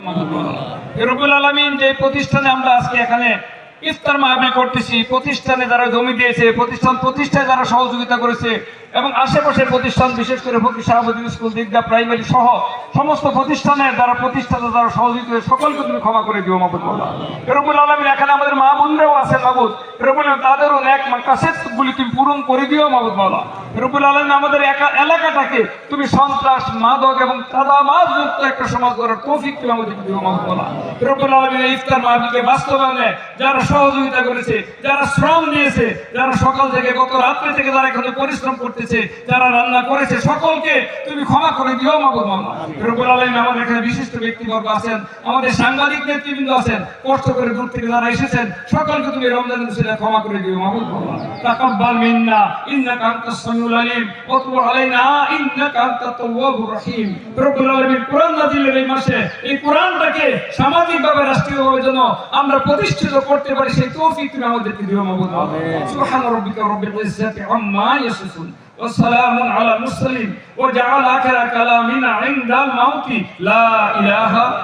রব্বুল আলামিন যে প্রতিষ্ঠানে আমরা আজকে এখানে ইফতার মাহফিল করতেছি, প্রতিষ্ঠানে যারা জমি দিয়েছে, প্রতিষ্ঠায় যারা সহযোগিতা করেছে এবং আশেপাশের প্রতিষ্ঠান, বিশেষ করে ফকির শাহাবুদ্দিন স্কুল, দিগদা প্রাইমারি সহ সমস্ত প্রতিষ্ঠানের যারা প্রতিষ্ঠাতা যারা সহযোগিতা, সকলকে তুমি ক্ষমা করে দিও মাবুদ মাওলা। রব্বুল আলামিন এখানে আমাদের মা বোনরাও আছে মাবুদ, রব্বুল আলামিন তাদেরও নেক মাকাসিদগুলি তুমি পূরণ করে দিও মাবুদ মাওলা। রব্বুল আলামিন আমাদের এলাকাটাকে তুমি সন্ত্রাস, মাদক এবং চাঁদাবাজ মুক্ত একটা সমাজ গড়ার তৌফিক তুমি আমাদের দিও মাবুদ মাওলা। রব্বুল আলামিন এই ইফতার মাহফিলকে বাস্তবায়নে যারা সহযোগিতা করেছে, যারা শ্রম দিয়েছে, যারা সকাল থেকে গত রাত্রে থেকে যারা এখানে পরিশ্রম করতেছে, যারা রান্না করেছে, সকলকে তুমি ক্ষমা করে দিও মাবুদ মাওলা। রব্বুল আলামিন আমাদের এখানে বিশিষ্ট ব্যক্তিবর্গ আছেন, আমাদের সাংবাদিক নেতৃবৃন্দ আছেন, কষ্ট করে দূর থেকে যারা এসেছেন, সকলকে তুমি রমজানের উসিলায় ক্ষমা করে দিও মাবুদ মাওলা। তাকাব্বাল মিন্না ইন্নাকা আনতাস সামিউল আলিম ওয়া তুব আলাইনা ইন্নাকা আনতাত তাওয়াবুর রহিম। রব্বুল আলামিন কোরআন নাযিলের এই মাসে এই কোরআনটাকে সামাজিকভাবে, রাষ্ট্রীয়ভাবে যেন আমরা প্রতিষ্ঠিত করতে পারি, সেই তৌফিক তুমি আমাদেরকে দিও মাবুদ মাওলা। সুবহান রাব্বিকা রাব্বিল ইজ্জাতি আম্মা ইয়াসিফুন ওয়া সালামুন আলাল মুরসালিন ওয়া জাআল আখিরা কালামিনা ইনদাল মাউতি লা ইলাহা